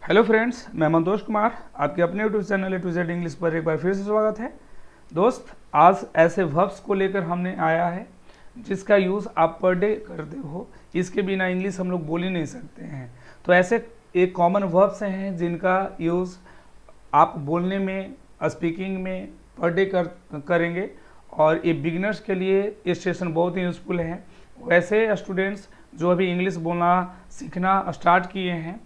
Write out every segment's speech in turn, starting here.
Hello friends, मैं मंतोष कुमार आपके अपने YouTube channel A to Z English पर एक बार फिर से स्वागत है। दोस्त, आज ऐसे वर्ब्स को लेकर हमने आया है जिसका यूज़ आप पर डे करते हो। इसके बिना इंग्लिश हम लोग बोल ही नहीं सकते हैं। तो ऐसे एक कॉमन वर्ब्स हैं जिनका यूज़ आप बोलने में, स्पीकिंग में पर डे करेंगे और ये बिगिनर्स के लिए ये सेशन बहुत ही यूज़फुल है। वैसे स्टूडेंट्स जो अभी इंग्लिश बोलना सीखना स्टार्ट किए हैं,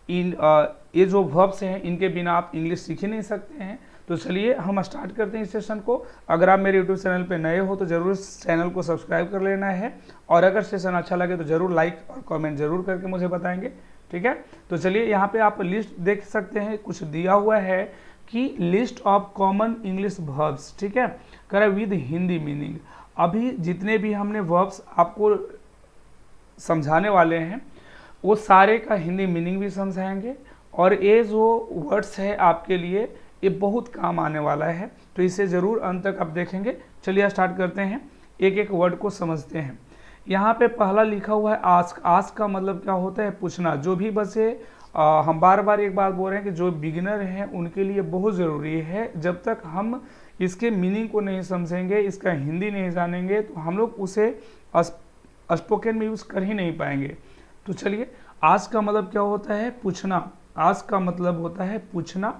ये जो वर्ब्स हैं इनके बिना आप इंग्लिश सीख ही नहीं सकते हैं। तो चलिए हम स्टार्ट करते हैं इस सेशन को। अगर आप मेरे यूट्यूब चैनल पे नए हो तो ज़रूर इस चैनल को सब्सक्राइब कर लेना है, और अगर सेशन अच्छा लगे तो ज़रूर लाइक और कमेंट जरूर करके मुझे बताएंगे, ठीक है। तो चलिए यहाँ पे आप लिस्ट देख सकते हैं, कुछ दिया हुआ है कि list of common English verbs, ठीक है, करें विद हिंदी मीनिंग। अभी जितने भी हमने वर्ब्स आपको समझाने वाले हैं वो सारे का हिंदी मीनिंग भी समझाएंगे, और ये जो वर्ड्स है आपके लिए ये बहुत काम आने वाला है, तो इसे ज़रूर अंत तक आप देखेंगे। चलिए स्टार्ट करते हैं, एक एक वर्ड को समझते हैं। यहाँ पे पहला लिखा हुआ है आस्क। आस्क का मतलब क्या होता है? पूछना। जो भी बच्चे हम बार बार एक बात बोल रहे हैं कि जो बिगिनर हैं उनके लिए बहुत ज़रूरी है। जब तक हम इसके मीनिंग को नहीं समझेंगे, इसका हिंदी नहीं जानेंगे, तो हम लोग उसे स्पोकन में यूज़ कर ही नहीं पाएंगे। तो चलिए, आज का मतलब क्या होता है? पूछना। आज का मतलब होता है पूछना।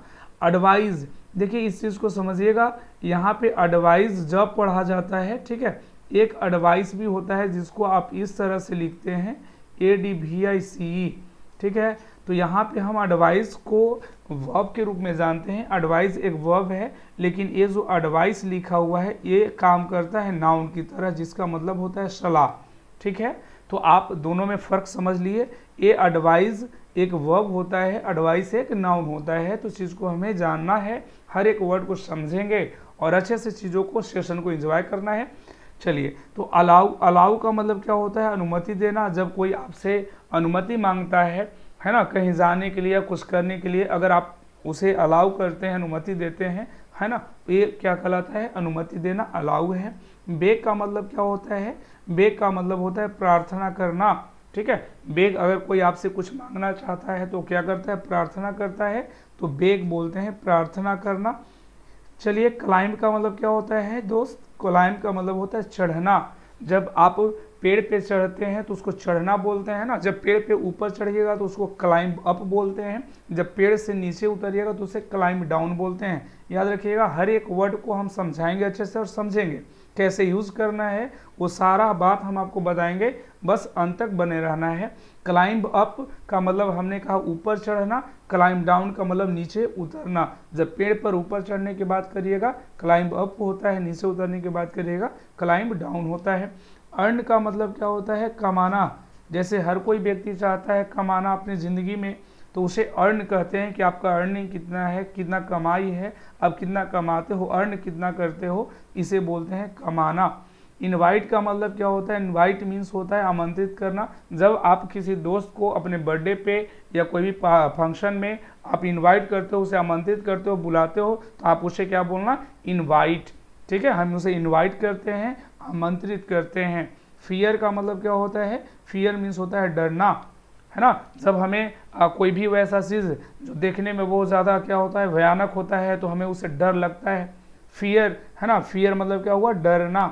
एडवाइज, देखिए इस चीज़ को समझिएगा, यहाँ पे एडवाइस जब पढ़ा जाता है, ठीक है, एक एडवाइस भी होता है जिसको आप इस तरह से लिखते हैं ADVICE, ठीक है। तो यहाँ पे हम एडवाइस को वर्ब के रूप में जानते हैं। एडवाइस एक वर्ब है, लेकिन ये जो एडवाइस लिखा हुआ है ये काम करता है नाउन की तरह, जिसका मतलब होता है सलाह, ठीक है। तो आप दोनों में फ़र्क समझ लिए। ये एडवाइस एक वर्ब होता है, एडवाइस एक नाउन होता है। तो चीज़ को हमें जानना है, हर एक वर्ड को समझेंगे और अच्छे से चीज़ों को, सेशन को एंजॉय करना है। चलिए, तो अलाउ। अलाउ का मतलब क्या होता है? अनुमति देना। जब कोई आपसे अनुमति मांगता है ना, कहीं जाने के लिए या कुछ करने के लिए, अगर आप उसे अलाउ करते हैं, अनुमति देते हैं, है ना, ये क्या कहलाता है? अनुमति देना, अलाउ है। बेग का मतलब क्या होता है? बेग का मतलब होता है प्रार्थना करना, ठीक है। बेग, अगर कोई आपसे कुछ मांगना चाहता है तो क्या करता है? प्रार्थना करता है, तो बेग बोलते हैं प्रार्थना करना। चलिए, क्लाइंब का मतलब क्या होता है दोस्त? क्लाइंब का मतलब होता है चढ़ना। जब आप पेड़ पे चढ़ते हैं तो उसको चढ़ना बोलते हैं ना। जब पेड़ पे ऊपर चढ़िएगा तो उसको क्लाइंब अप बोलते हैं। जब पेड़ से नीचे उतरिएगा तो उसे क्लाइंब डाउन बोलते हैं। याद रखिएगा, हर एक वर्ड को हम समझाएंगे अच्छे से और समझेंगे कैसे यूज़ करना है, वो सारा बात हम आपको बताएंगे। बस अंत तक बने रहना है। क्लाइंब अप का मतलब हमने कहा ऊपर चढ़ना, क्लाइंब डाउन का मतलब नीचे उतरना। जब पेड़ पर ऊपर चढ़ने की बात करिएगा क्लाइंब अप होता है, नीचे उतरने की बात करिएगा क्लाइंब डाउन होता है। अर्न का मतलब क्या होता है? कमाना। जैसे हर कोई व्यक्ति चाहता है कमाना अपनी ज़िंदगी में, तो उसे अर्न कहते हैं कि आपका अर्निंग कितना है, कितना कमाई है, आप कितना कमाते हो, अर्न कितना करते हो, इसे बोलते हैं कमाना। इनवाइट का मतलब क्या होता है? इनवाइट मीन्स होता है आमंत्रित करना। जब आप किसी दोस्त को अपने बर्थडे पे या कोई भी फंक्शन में आप इनवाइट करते हो, उसे आमंत्रित करते हो, बुलाते हो, तो आप उसे क्या बोलना? इनवाइट, ठीक है। हम उसे इनवाइट करते हैं, आमंत्रित करते हैं। फियर का मतलब क्या होता है? फियर मीन्स होता है डरना, है ना। जब हमें कोई भी वैसा चीज़ जो देखने में बहुत ज़्यादा क्या होता है? भयानक होता है, तो हमें उससे डर लगता है, फियर, है ना। फियर मतलब क्या हुआ? डरना।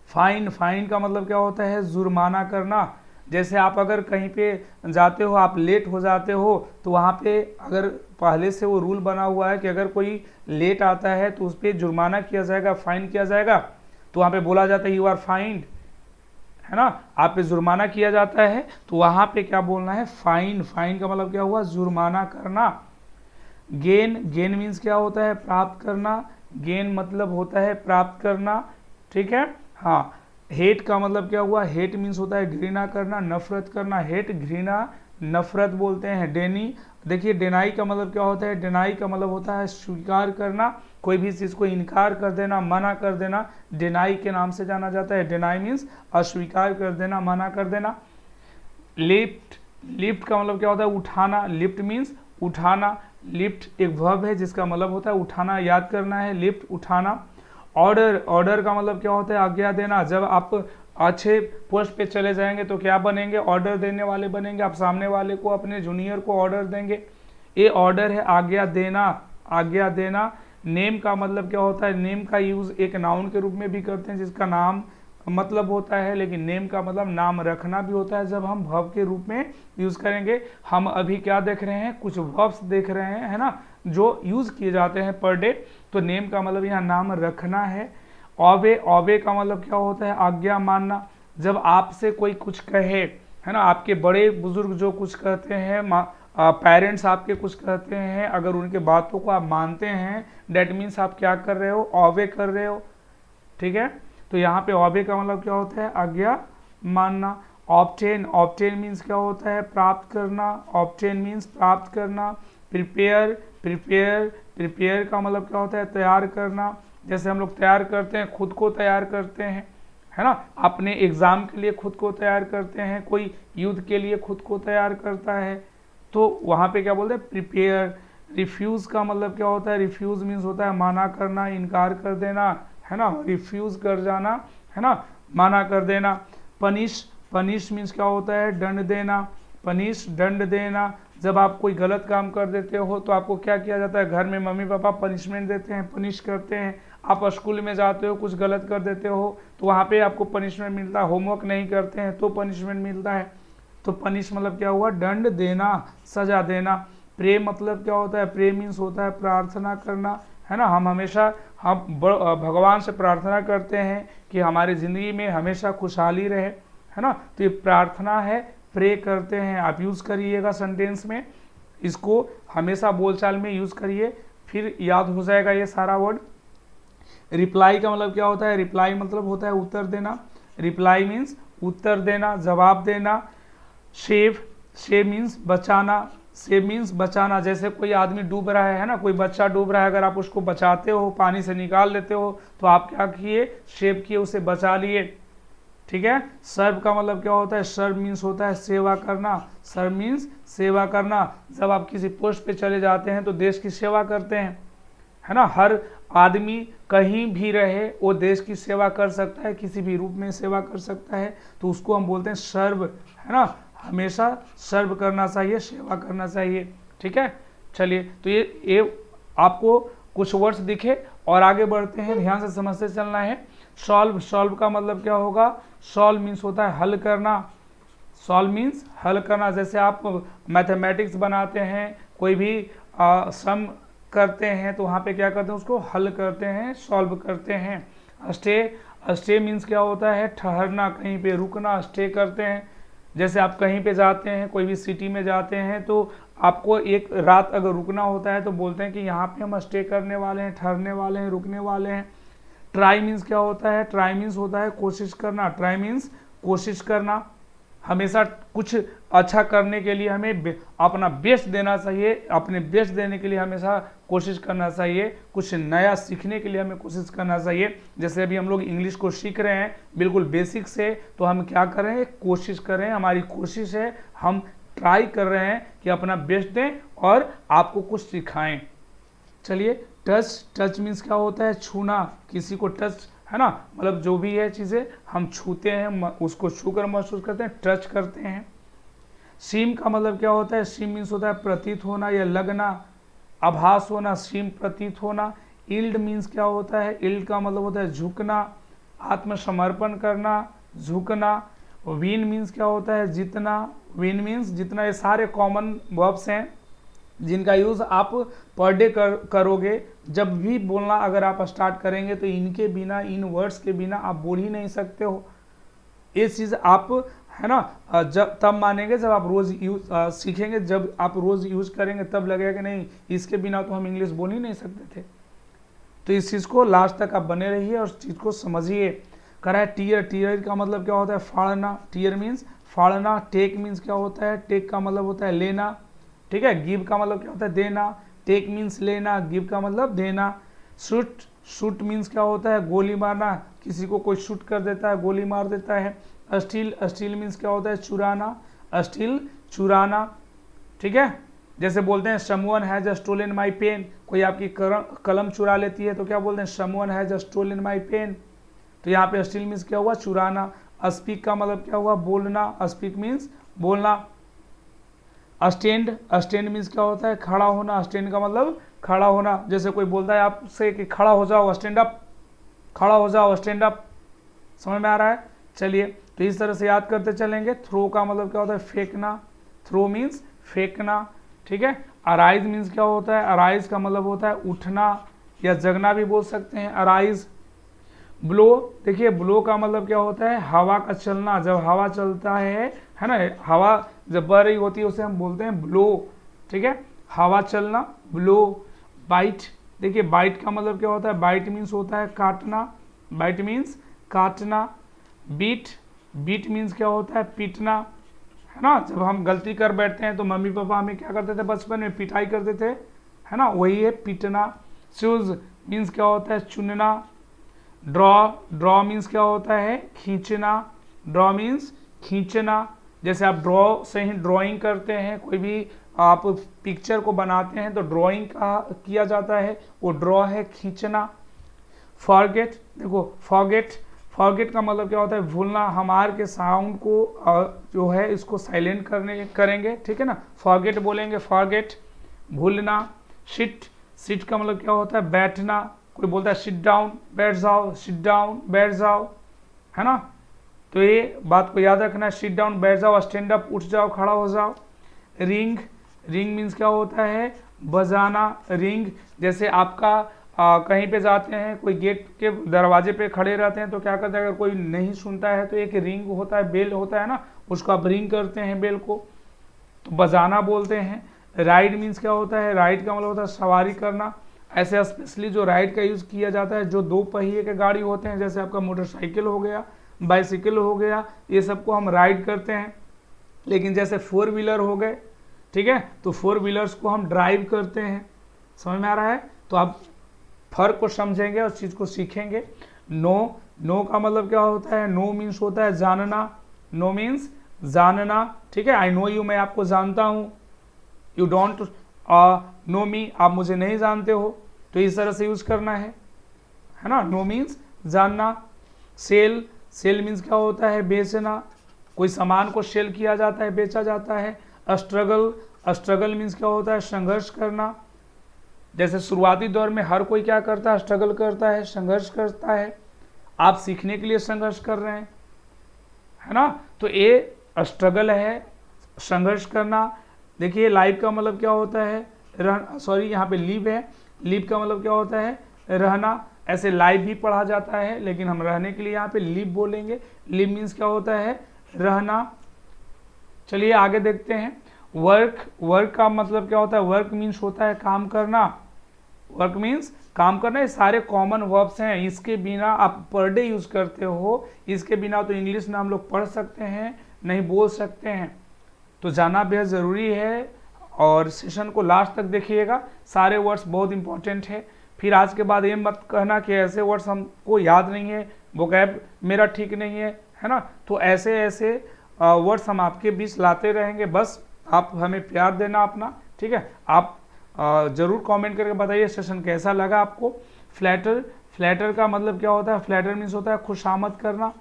फाइन। फाइन का मतलब क्या होता है? जुर्माना करना। जैसे आप अगर कहीं पे जाते हो, आप लेट हो जाते हो, तो वहाँ पे अगर पहले से वो रूल बना हुआ है कि अगर कोई लेट आता है तो उस पर जुर्माना किया जाएगा, फाइन किया जाएगा, तो वहाँ पे बोला जाता है यू आर फाइंड, है ना। आप पे जुर्माना किया जाता है, तो वहाँ पे क्या बोलना है? फाइन। फाइन का मतलब क्या हुआ? जुर्माना करना। गेन। गेन मीन्स क्या होता है? प्राप्त करना। गेन मतलब होता है प्राप्त करना, ठीक है। हाँ। हेट का मतलब क्या हुआ? हेट मीन्स होता है घृणा करना, नफरत करना। हेट, घृणा, नफरत बोलते हैं। डेनी। देखिए, डेनाई का मतलब क्या होता है? डेनाई का मतलब होता है स्वीकार करना, कोई भी चीज़ को इनकार कर देना, मना कर देना, डेनाई के नाम से जाना जाता है। डेनाई मीन्स अस्वीकार कर देना, मना कर देना। लिफ्ट। लिफ्ट का मतलब क्या होता है? उठाना। लिफ्ट मीन्स उठाना। लिफ्ट एक वर्ब है जिसका मतलब होता है उठाना, याद करना है, लिफ्ट, उठाना। ऑर्डर। ऑर्डर का मतलब क्या होता है? आज्ञा देना। जब आप अच्छे पोस्ट पे चले जाएंगे तो क्या बनेंगे, ऑर्डर देने वाले बनेंगे। आप सामने वाले को, अपने जूनियर को ऑर्डर देंगे। ये ऑर्डर है आज्ञा देना, आज्ञा देना। नेम का मतलब क्या होता है, नेम का यूज एक नाउन के रूप में भी करते हैं जिसका नाम मतलब होता है, लेकिन नेम का मतलब नाम रखना भी होता है जब हम वर्ब के रूप में यूज करेंगे। हम अभी क्या देख रहे हैं, कुछ वर्ब्स देख रहे हैं, है ना, जो यूज किए जाते हैं पर डे। तो नेम का मतलब यहाँ नाम रखना है। ओबे, ओबे का मतलब क्या होता है, आज्ञा मानना। जब आपसे कोई कुछ कहे, है ना, आपके बड़े बुजुर्ग जो कुछ कहते हैं, पेरेंट्स आपके कुछ कहते हैं, अगर उनके बातों को आप मानते हैं, डेट मीन्स आप क्या कर रहे हो, ओबे कर रहे हो। ठीक है, तो यहाँ पे ओबे का मतलब क्या होता है, आज्ञा मानना। ऑब्टेन, ऑब्टेन मीन्स क्या होता है, प्राप्त करना। ऑब्टेन मीन्स प्राप्त करना। प्रिपेयर, प्रिपेयर, प्रिपेयर का मतलब क्या होता है, तैयार करना। जैसे हम लोग तैयार करते हैं, खुद को तैयार करते हैं, है ना, अपने एग्जाम के लिए खुद को तैयार करते हैं, कोई युद्ध के लिए खुद को तैयार करता है, तो वहाँ पे क्या बोलते हैं, प्रिपेयर। रिफ्यूज का मतलब क्या होता है, रिफ्यूज मीन्स होता है माना करना, इनकार कर देना, है ना, रिफ्यूज कर जाना, है ना, माना कर देना। पनिश, पनिश मीन्स क्या होता है, दंड देना। पनिश, दंड देना। जब आप कोई गलत काम कर देते हो तो आपको क्या किया जाता है, घर में मम्मी पापा पनिशमेंट देते हैं, पनिश करते हैं। आप स्कूल में जाते हो, कुछ गलत कर देते हो तो वहाँ पे आपको पनिशमेंट मिलता है। होमवर्क नहीं करते हैं तो पनिशमेंट मिलता है। तो पनिश मतलब क्या हुआ, दंड देना, सजा देना। प्रे मतलब क्या होता है, प्रे मीन्स होता है प्रार्थना करना, है ना। हम हमेशा भगवान से प्रार्थना करते हैं कि हमारी ज़िंदगी में हमेशा खुशहाली रहे, है ना, तो ये प्रार्थना है, प्रे करते हैं। आप यूज़ करिएगा सेंटेंस में, इसको हमेशा बोलचाल में यूज़ करिए, फिर याद हो जाएगा ये सारा वर्ड। रिप्लाई का मतलब क्या होता है, रिप्लाई मतलब होता है उत्तर देना। रिप्लाई मीन्स उत्तर देना, जवाब देना। सेव, सेव मीन्स बचाना, सेव मीन्स बचाना। जैसे कोई आदमी डूब रहा है ना, कोई बच्चा डूब रहा है, अगर आप उसको बचाते हो, पानी से निकाल लेते हो, तो आप क्या किए, सेव किए, उसे बचा लिए। ठीक है। सर्व का मतलब क्या होता है, सर्व मीन्स होता है सेवा करना। सर्व मीन्स सेवा करना। जब आप किसी पोस्ट पे चले जाते हैं तो देश की सेवा करते हैं, है ना। हर आदमी कहीं भी रहे वो देश की सेवा कर सकता है, किसी भी रूप में सेवा कर सकता है, तो उसको हम बोलते हैं सर्व, है ना। हमेशा सर्व करना चाहिए, सेवा करना चाहिए। ठीक है, चलिए, तो ये आपको कुछ वर्ड्स दिखे और आगे बढ़ते हैं, ध्यान से समझते चलना है। सॉल्व, सॉल्व का मतलब क्या होगा, सॉल्व मीन्स होता है हल करना। सॉल्व मीन्स हल करना। जैसे आप मैथमेटिक्स बनाते हैं, कोई भी सम करते हैं तो वहाँ पे क्या करते हैं, उसको हल करते हैं, सॉल्व करते हैं। स्टे, स्टे मीन्स क्या होता है, ठहरना, कहीं पे रुकना, स्टे करते हैं। जैसे आप कहीं पे जाते हैं, कोई भी सिटी में जाते हैं तो आपको एक रात अगर रुकना होता है तो बोलते हैं कि यहाँ पे हम स्टे करने वाले हैं, ठहरने वाले हैं, रुकने वाले हैं। ट्राई मीन्स क्या होता है, ट्राई मीन्स होता है कोशिश करना। ट्राई मीन्स कोशिश करना। हमेशा कुछ अच्छा करने के लिए हमें अपना बेस्ट देना चाहिए, अपने बेस्ट देने के लिए हमेशा कोशिश करना चाहिए, कुछ नया सीखने के लिए हमें कोशिश करना चाहिए। जैसे अभी हम लोग इंग्लिश को सीख रहे हैं बिल्कुल बेसिक से, तो हम क्या कर रहे हैं, कोशिश कर रहे हैं, हमारी कोशिश है, हम ट्राई कर रहे हैं कि अपना बेस्ट दें और आपको कुछ सिखाएं। चलिए, टच, टच मीन्स क्या होता है, छूना, किसी को टच, है ना, मतलब जो भी है चीज़ें हम छूते हैं, उसको छूकर महसूस करते हैं, टच करते हैं। सीम का मतलब क्या होता है, सीम मीन्स होता है प्रतीत होना या लगना, आभास होना, सीम प्रतीत होना। इल्ड मीन्स क्या होता है, इल्ड का मतलब होता है झुकना, आत्मसमर्पण करना, झुकना। विन मीन्स क्या होता है, जीतना, विन मीन्स जितना। ये सारे कॉमन वर्ब्स हैं जिनका यूज़ आप पर डे करोगे। जब भी बोलना अगर आप स्टार्ट करेंगे तो इनके बिना, इन वर्ड्स के बिना आप बोल ही नहीं सकते हो। ये चीज़ आप, है ना, जब तब मानेंगे जब आप रोज़ यूज सीखेंगे, जब आप रोज़ यूज़ करेंगे तब लगेगा कि नहीं, इसके बिना तो हम इंग्लिश बोल ही नहीं सकते थे। तो इस चीज़ को लास्ट तक आप बने रहिए और उस चीज़ को समझिए। करा है टीयर, टीयर का मतलब क्या होता है, फाड़ना। टीयर मीन्स फाड़ना। टेक मीन्स क्या होता है, टेक का मतलब होता है लेना। ठीक है। गिव का मतलब क्या होता है, देना। टेक मीन्स लेना, गिव का मतलब देना। शूट, शूट मीन्स क्या होता है, गोली मारना, किसी को कोई शूट कर देता है, गोली मार देता है। स्टील, स्टील मीन्स क्या होता है, चुराना, स्टील, चुराना। ठीक है। जैसे बोलते हैं someone has stolen my pen, कोई आपकी कलम चुरा लेती है तो क्या बोलते हैं, someone has stolen my pen. तो यहाँ पे स्टील मीन्स क्या हुआ, चुराना। स्पीक का मतलब क्या हुआ, बोलना, स्पीक मीन्स बोलना। स्टैंड, स्टैंड मीन्स क्या होता है, खड़ा होना, स्टैंड का मतलब खड़ा होना। जैसे कोई बोलता है आपसे कि खड़ा हो जाओ, स्टैंड अप, खड़ा हो जाओ, स्टैंड अप, समझ में आ रहा है। चलिए तो इस तरह से याद करते चलेंगे। थ्रो का मतलब क्या होता है, फेंकना, थ्रो मीन्स फेंकना, ठीक है। अराइज मीन्स क्या होता है, अराइज का मतलब होता है उठना या जगना भी बोल सकते हैं, अराइज। ब्लो, देखिए ब्लो का मतलब क्या होता है, हवा का चलना, जब हवा चलता है ना, हवा जब बह रही होती है उसे हम बोलते हैं ब्लो, ठीक है, हवा चलना, ब्लो। बाइट, देखिए बाइट का मतलब क्या होता है, बाइट मीन्स होता है काटना, बाइट मीन्स काटना। बीट, बीट मीन्स क्या होता है, पीटना, है ना। जब हम गलती कर बैठते हैं तो मम्मी पापा हमें क्या करते थे बचपन में, पिटाई करते थे, है ना, वही है पीटना। शूज मीन्स क्या होता है, चुनना। ड्रॉ, ड्रॉ मीन्स क्या होता है, खींचना, ड्रॉ मीन्स खींचना। जैसे आप ड्रॉ से ही ड्राइंग करते हैं, कोई भी आप पिक्चर को बनाते हैं तो ड्राइंग का किया जाता है, वो ड्रॉ है, खींचना। फॉरगेट, देखो फॉरगेट, फॉरगेट का मतलब क्या होता है, भूलना। हम आर के साउंड को जो है इसको साइलेंट करेंगे, ठीक है ना, फॉरगेट बोलेंगे, फॉरगेट, भूलना। सिट, सिट का मतलब क्या होता है, बैठना। कोई बोलता है सिट डाउन, बैठ जाओ, सिट डाउन, बैठ जाओ, है ना। तो ये बात को याद रखना है, सिट डाउन, बैठ जाओ, स्टैंड अप, उठ जाओ, खड़ा हो जाओ। रिंग, रिंग मीन्स क्या होता है, बजाना, रिंग। जैसे आपका कहीं पे जाते हैं, कोई गेट के दरवाजे पे खड़े रहते हैं तो क्या करते हैं, अगर कोई नहीं सुनता है तो एक रिंग होता है, बेल होता है ना, उसको आप रिंग करते हैं बेल को, तो बजाना बोलते हैं। राइड मीन्स क्या होता है, राइड का मतलब होता है सवारी करना। ऐसे स्पेशली जो राइड का यूज़ किया जाता है, जो दो पहिए के गाड़ी होते हैं, जैसे आपका मोटरसाइकिल हो गया, बाइसिकल हो गया, ये सबको हम राइड करते हैं। लेकिन जैसे फोर व्हीलर हो गए, ठीक है, तो फोर व्हीलर्स को हम ड्राइव करते हैं, समझ में आ रहा है। तो आप फर्क को समझेंगे और चीज़ को सीखेंगे। नो, नो का मतलब क्या होता है, नो मीन्स होता है जानना, नो मीन्स जानना, ठीक है। आई नो यू, मैं आपको जानता हूँ, यू डोंट नो मी, आप मुझे नहीं जानते हो, तो इस तरह से यूज करना है ना। नो मीन्स जानना। सेल, सेल मीन्स क्या होता है, बेचना, कोई सामान को सेल किया जाता है, बेचा जाता है। स्ट्रगल, स्ट्रगल मीन्स क्या होता है, संघर्ष करना। जैसे शुरुआती दौर में हर कोई क्या करता है, स्ट्रगल करता है, संघर्ष करता है। आप सीखने के लिए संघर्ष कर रहे हैं, है ना, तो ये स्ट्रगल है, संघर्ष करना। देखिए लाइफ का मतलब क्या होता है, रहना, सॉरी यहाँ पे लीव है, लीव का मतलब क्या होता है, रहना। ऐसे लाइफ भी पढ़ा जाता है, लेकिन हम रहने के लिए यहाँ पे लीव बोलेंगे। लीव मीन्स क्या होता है, रहना। चलिए आगे देखते हैं। वर्क, वर्क का मतलब क्या होता है, वर्क मीन्स होता है काम करना, वर्क मीन्स काम करना। ये सारे कॉमन वर्ब्स हैं, इसके बिना आप पर डे यूज करते हो, इसके बिना तो इंग्लिश में हम लोग पढ़ सकते हैं, नहीं बोल सकते हैं, तो जाना बेहद ज़रूरी है। और सेशन को लास्ट तक देखिएगा, सारे वर्ड्स बहुत इंपॉर्टेंट है। फिर आज के बाद ये मत कहना कि ऐसे वर्ड्स हमको याद नहीं है, वोकैब मेरा ठीक नहीं है ना। तो ऐसे ऐसे वर्ड्स हम आपके बीच लाते रहेंगे, बस आप हमें प्यार देना अपना, ठीक है। आप ज़रूर कमेंट करके बताइए सेशन कैसा लगा आपको। फ्लैटर, फ्लैटर का मतलब क्या होता है, फ्लैटर मीन्स होता है खुशामद करना।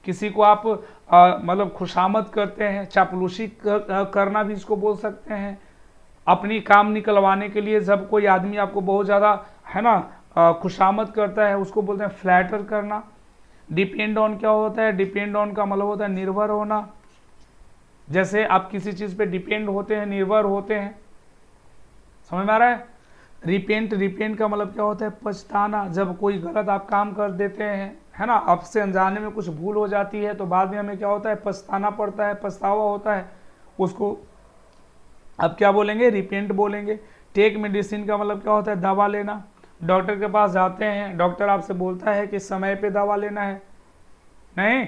किसी को आप मतलब खुशामद करते हैं, चापलूसी करना भी इसको बोल सकते हैं। अपनी काम निकलवाने के लिए जब कोई आदमी आपको बहुत ज़्यादा, है ना, खुशामद करता है, उसको बोलते हैं फ्लैटर करना। डिपेंड ऑन क्या होता है, डिपेंड ऑन का मतलब होता है निर्भर होना। जैसे आप किसी चीज़ पे डिपेंड होते हैं, निर्भर होते हैं, समझ में आ रहा है। रिपेंट, रिपेंट का मतलब क्या होता है, पछताना। जब कोई गलत आप काम कर देते हैं, है ना, आपसे अनजाने में कुछ भूल हो जाती है, तो बाद में हमें क्या होता है, पछताना पड़ता है, पछतावा होता है, उसको अब क्या बोलेंगे, रिपेंट बोलेंगे। टेक मेडिसिन का मतलब क्या होता है, दवा लेना। डॉक्टर के पास जाते हैं, डॉक्टर आपसे बोलता है कि समय पे दवा लेना है, नहीं,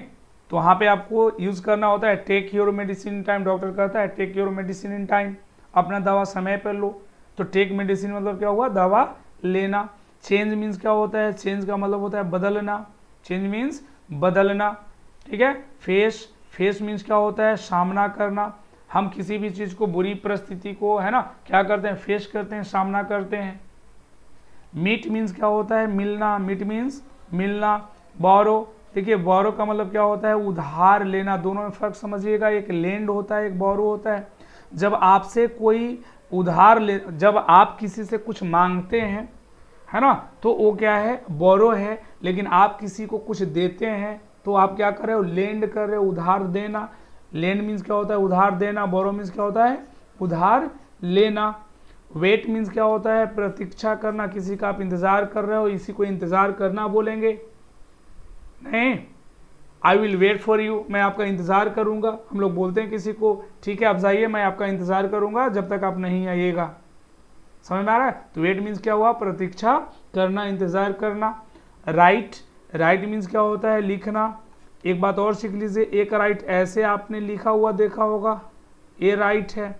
तो वहाँ पे आपको यूज़ करना होता है take your medicine in time. Doctor कहता है take your medicine in time, अपना दवा समय पर लो। तो टेक मेडिसिन मतलब क्या हुआ, दवा लेना। चेंज मीन्स क्या होता है, चेंज का मतलब होता है बदलना, चेंज मीन्स बदलना, ठीक है। फेस, फेस मीन्स क्या होता है, सामना करना। हम किसी भी चीज़ को, बुरी परिस्थिति को, है ना, क्या करते हैं, फेस करते हैं, सामना करते हैं। मीट मीन्स क्या होता है, मिलना, मीट मीन्स मिलना। बोरो, देखिए बोरो का मतलब क्या होता है, उधार लेना। दोनों में फर्क समझिएगा, एक लेंड होता है, एक बोरो होता है। जब आपसे कोई उधार ले, जब आप किसी से कुछ मांगते हैं, है ना, तो वो क्या है, बोरो है। लेकिन आप किसी को कुछ देते हैं तो आप क्या कर रहे हो, लेंड कर रहे हो, उधार देना। लेंड मीन्स क्या होता है, उधार देना। बोरो मीन्स क्या होता है, उधार लेना। वेट मीन्स क्या होता है, प्रतीक्षा करना, किसी का आप इंतजार कर रहे हो, इसी को इंतजार करना बोलेंगे। नहीं, I will wait for you, मैं आपका इंतजार करूंगा। हम लोग बोलते हैं किसी को, ठीक है आप जाइए, मैं आपका इंतजार करूंगा जब तक आप नहीं आइएगा। समझ में आ रहा है। तो वेट मीन्स क्या हुआ, प्रतीक्षा करना, इंतजार करना। राइट, राइट मीन्स क्या होता है, लिखना। एक बात और सीख लीजिए, एक राइट ऐसे आपने लिखा हुआ देखा होगा, ए राइट है,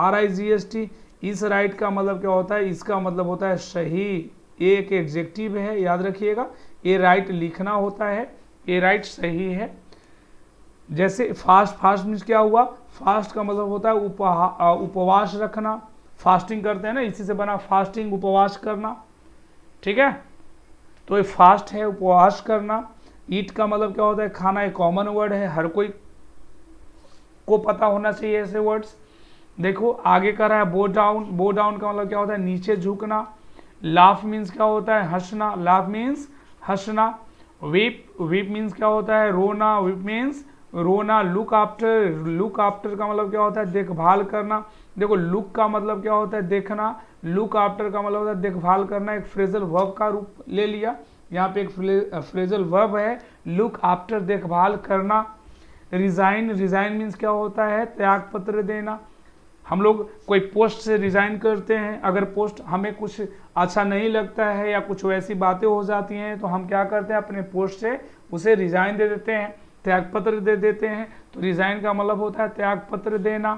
RIGHT। इस राइट का मतलब क्या होता है, इसका मतलब होता है सही। ए एक एडजेक्टिव है, याद रखिएगा। ए राइट लिखना होता है, ए राइट सही है। जैसे फास्ट, फास्ट मीन्स क्या हुआ, फास्ट का मतलब होता है उपवास रखना। फास्टिंग करते हैं ना, इसी से बना फास्टिंग, उपवास करना। ठीक है, तो ये फास्ट है, उपवास करना। ईट का मतलब क्या होता है, खाना। एक कॉमन वर्ड है, हर कोई को पता होना चाहिए ऐसे वर्ड्स। देखो आगे कर रहा है बो डाउन। बो डाउन का मतलब क्या होता है, नीचे झुकना। लाफ मीन्स क्या होता है, हंसना। लाफ मीन्स हंसना। वीप, वीप मीन्स क्या होता है, रोना। वीप मीन्स रोना। लुक आफ्टर, लुक आफ्टर का मतलब क्या होता है, देखभाल करना। देखो लुक का मतलब क्या होता है, देखना। लुक आफ्टर का मतलब होता है देखभाल करना। एक फ्रेजल वर्ब का रूप ले लिया, यहाँ पे एक फ्रेजल वर्ब है, लुक आफ्टर, देखभाल करना। रिजाइन, रिजाइन मीन्स क्या होता है, त्याग पत्र देना। हम लोग कोई पोस्ट से रिजाइन करते हैं, अगर पोस्ट हमें कुछ अच्छा नहीं लगता है या कुछ वैसी बातें हो जाती हैं तो हम क्या करते हैं, अपने पोस्ट से उसे रिजाइन दे देते हैं, त्याग पत्र दे देते हैं। तो रिजाइन का मतलब होता है त्याग पत्र देना।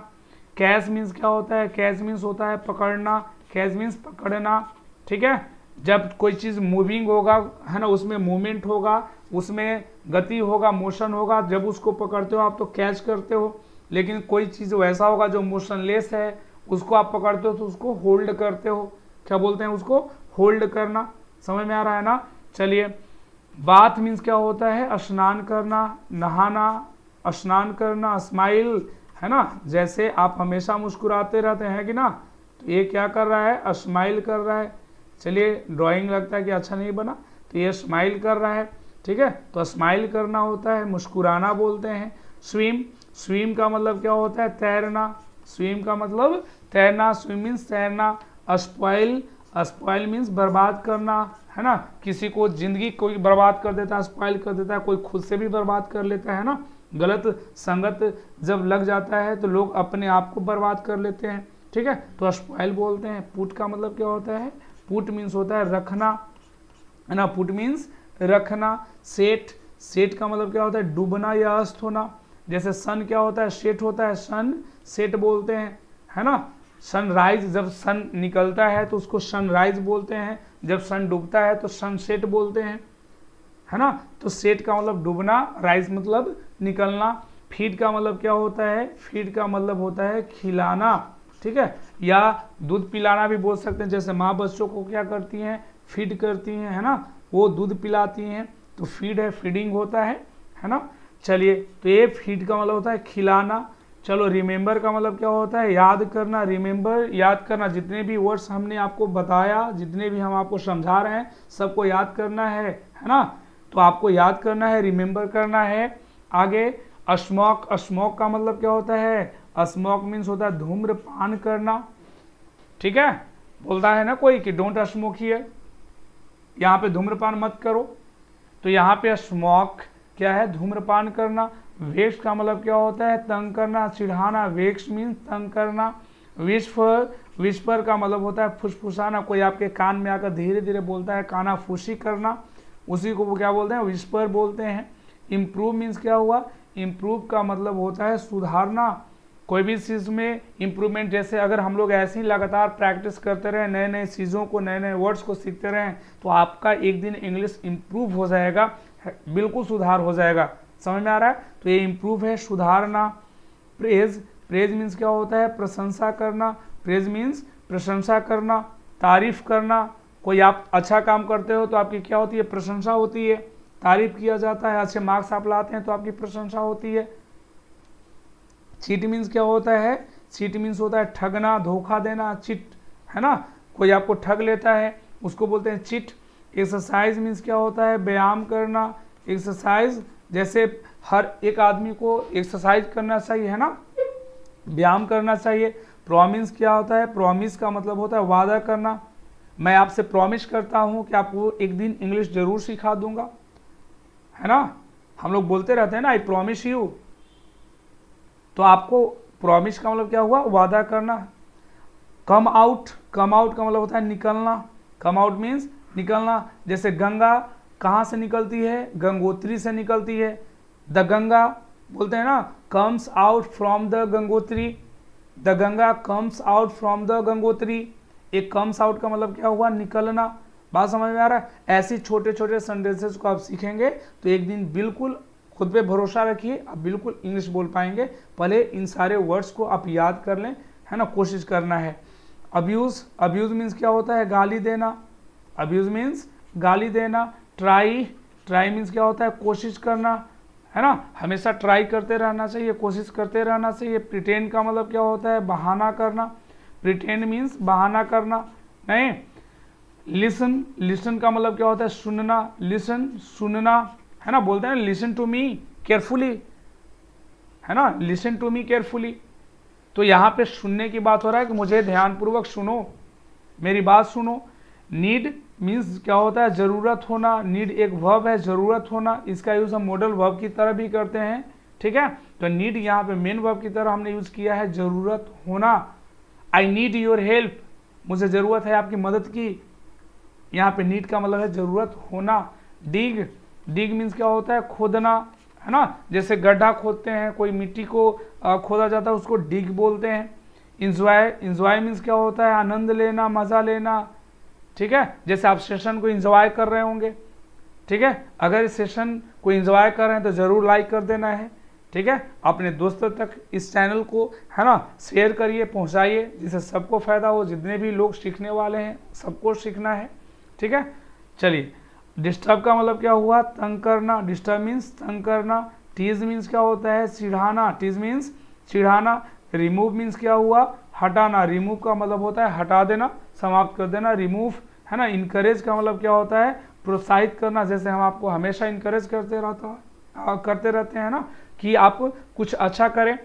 कैच मीन्स क्या होता है, कैच मीन्स होता है पकड़ना। कैच मीन्स पकड़ना। ठीक है, जब कोई चीज़ मूविंग होगा, है ना, उसमें मूवमेंट होगा, उसमें गति होगा, मोशन होगा, जब उसको पकड़ते हो आप तो कैच करते हो। लेकिन कोई चीज़ वैसा होगा जो मोशनलेस है, उसको आप पकड़ते हो तो उसको होल्ड करते हो। क्या बोलते हैं, उसको होल्ड करना। समझ में आ रहा है ना। चलिए, बाथ मीन्स क्या होता है, स्नान करना, नहाना, स्नान करना। स्माइल, है ना, जैसे आप हमेशा मुस्कुराते रहते हैं कि ना, तो ये क्या कर रहा है, स्माइल कर रहा है। चलिए, ड्राइंग लगता है कि अच्छा नहीं बना, तो ये स्माइल कर रहा है। ठीक है, तो स्माइल करना होता है, मुस्कुराना बोलते हैं। स्विम, स्विम का मतलब क्या होता है, तैरना। स्विम का मतलब तैरना, स्विम मीन्स तैरना। स्पॉइल, स्पॉइल मीन्स बर्बाद करना, है ना। किसी को जिंदगी कोई बर्बाद कर देता है, स्पॉइल कर देता है, कोई खुद से भी बर्बाद कर लेता है ना। गलत संगत जब लग जाता है तो लोग अपने आप को बर्बाद कर लेते हैं। ठीक है, तो स्पॉइल बोलते हैं। पुट का मतलब क्या होता है, पुट मीन्स होता है रखना, है ना, पुट मीन्स रखना। सेट, सेट का मतलब क्या होता है, डूबना या अस्त होना। जैसे सन क्या होता है, सेट होता है, सन सेट बोलते हैं, है ना। सनराइज, जब सन निकलता है तो उसको सनराइज बोलते हैं, जब सन डूबता है तो सनसेट बोलते हैं, है ना। तो सेट का मतलब डूबना, राइज मतलब निकलना। फीड का मतलब क्या होता है, फीड का मतलब होता है खिलाना। ठीक है, या दूध पिलाना भी बोल सकते हैं। जैसे माँ बच्चों को क्या करती हैं, फीड करती हैं, है ना, वो दूध पिलाती हैं, तो फीड है, फीडिंग होता है ना। चलिए, तो ये फीड का मतलब होता है खिलाना। चलो, रिमेंबर का मतलब क्या होता है, याद करना। रिमेंबर, याद करना। जितने भी वर्ड्स हमने आपको बताया, जितने भी हम आपको समझा रहे हैं, सबको याद करना है ना। तो आपको याद करना है, रिमेंबर करना है। आगे स्मोक, स्मोक का मतलब क्या होता है, स्मोक मीन्स होता है धूम्रपान करना। ठीक है, बोलता है ना कोई कि डोंट स्मोक हियर, यहाँ पे धूम्रपान मत करो, तो यहाँ पे स्मोक क्या है, धूम्रपान करना। वेक्स का मतलब क्या होता है, तंग करना, चिढ़ाना। वेक्स मीन्स तंग करना। विस्पर, विस्पर का मतलब होता है फुसफुसाना, कोई आपके कान में आकर धीरे धीरे बोलता है, कानाफूसी करना, उसी को वो क्या बोलते हैं, विस्पर बोलते हैं। इम्प्रूव मीन्स क्या हुआ, इम्प्रूव का मतलब होता है सुधारना, कोई भी चीज़ में इम्प्रूवमेंट। जैसे अगर हम लोग ऐसे ही लगातार प्रैक्टिस करते रहें, नए नए चीज़ों को, नए नए वर्ड्स को सीखते रहें, तो आपका एक दिन इंग्लिश इम्प्रूव हो जाएगा, बिल्कुल सुधार हो जाएगा। समझ में आ रहा है। तो ये इम्प्रूव है, सुधारना। प्रेज, प्रेज मीन्स क्या होता है, प्रशंसा करना। प्रेज मीन्स प्रशंसा करना, तारीफ करना। कोई आप अच्छा काम करते हो तो आपकी क्या होती है, प्रशंसा होती है। तारीफ किया जाता है, अच्छे मार्क्स आप लाते हैं तो आपकी प्रशंसा होती है। चीट मीन्स क्या होता है? चीट मीन्स होता है ठगना, धोखा देना, चिट, है ना, कोई आपको ठग लेता है उसको बोलते हैं चिट। एक्सरसाइज मीन्स क्या होता है? व्यायाम करना, एक्सरसाइज, जैसे हर एक आदमी को एक्सरसाइज करना चाहिए, है ना, व्यायाम करना चाहिए। प्रॉमिस क्या होता है? प्रॉमिस का मतलब होता है वादा करना। मैं आपसे प्रॉमिस करता हूँ कि आपको एक दिन इंग्लिश जरूर सिखा दूंगा, है ना, हम लोग बोलते रहते हैं ना, आई प्रॉमिस यू। तो आपको प्रॉमिस का मतलब क्या हुआ? वादा करना। कम आउट, कम आउट का मतलब होता है निकलना। कम आउट मीन्स निकलना। जैसे गंगा कहाँ से निकलती है? गंगोत्री से निकलती है। द गंगा बोलते हैं ना, comes out from the Gangotri. The Ganga comes out from the Gangotri. एक कम्स आउट का मतलब क्या हुआ? निकलना। बात समझ में आ रहा है? ऐसी छोटे छोटे सेंटेंसेस को आप सीखेंगे तो एक दिन बिल्कुल खुद पे भरोसा रखिए, आप बिल्कुल इंग्लिश बोल पाएंगे। पहले इन सारे वर्ड्स को आप याद कर लें, है ना, कोशिश करना है। अब्यूज, अब्यूज मीन्स क्या होता है? गाली देना। अब्यूज मीन्स गाली देना। ट्राई, ट्राई मीन्स क्या होता है? कोशिश करना, है ना, हमेशा ट्राई करते रहना चाहिए, कोशिश करते रहना चाहिए। प्रिटेंड का मतलब क्या होता है? बहाना करना। प्रिटेंड मीन्स बहाना करना। नहीं, लिसन, लिसन का मतलब क्या होता है? सुनना। लिसन, सुनना, है ना, बोलते हैं लिसन टू मी केयरफुली, है ना, लिसन टू मी केयरफुली। तो यहाँ पे सुनने की बात हो रहा है कि मुझे ध्यानपूर्वक सुनो, मेरी बात सुनो। नीड मीन्स क्या होता है? जरूरत होना। नीड एक वर्ब है, जरूरत होना। इसका यूज हम मॉडल वर्ब की तरह भी करते हैं, ठीक है। तो नीड यहाँ पे मेन वर्ब की तरह हमने यूज किया है, जरूरत होना। आई नीड योर हेल्प, मुझे जरूरत है आपकी मदद की। यहाँ पे नीड का मतलब है जरूरत होना। डिग, डिग मीन्स क्या होता है? खोदना, है ना, जैसे गड्ढा खोदते हैं, कोई मिट्टी को खोदा जाता है उसको डिग बोलते हैं। इंजॉय, इंजॉय मीन्स क्या होता है? आनंद लेना, मजा लेना, ठीक है। जैसे आप सेशन को इंजॉय कर रहे होंगे, ठीक है, अगर इस सेशन को इंजॉय कर रहे हैं तो जरूर लाइक कर देना है, ठीक है। अपने दोस्तों तक इस चैनल को, है ना, शेयर करिए, पहुंचाइए, जिससे सबको फायदा हो। जितने भी लोग सीखने वाले हैं सबको सीखना है, ठीक है। चलिए, डिस्टर्ब का मतलब क्या हुआ? तंग करना। डिस्टर्ब मीन्स तंग करना। टीज मीन्स क्या होता है? चिढ़ाना। टीज मीन्स चिढ़ाना। रिमूव मीन्स क्या हुआ? हटाना। रिमूव का मतलब होता है हटा देना, समाप्त कर देना, रिमूव, है ना। इनकरेज का मतलब क्या होता है? प्रोत्साहित करना। जैसे हम आपको हमेशा इनकरेज करते रहते हैं ना, कि आप कुछ अच्छा करें।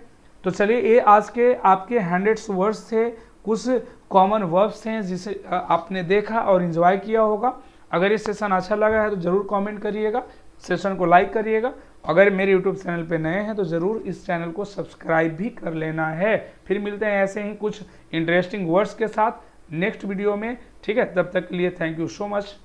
तो चलिए, ये आज के आपके 100 वर्ड्स थे, कुछ कॉमन वर्ब्स हैं जिसे आपने देखा और एंजॉय किया होगा। अगर ये सेशन अच्छा लगा है तो ज़रूर कमेंट करिएगा, सेशन को लाइक करिएगा। अगर मेरे यूट्यूब चैनल पे नए हैं तो ज़रूर इस चैनल को सब्सक्राइब भी कर लेना है। फिर मिलते हैं ऐसे ही कुछ इंटरेस्टिंग वर्ड्स के साथ नेक्स्ट वीडियो में, ठीक है। तब तक के लिए थैंक यू सो मच।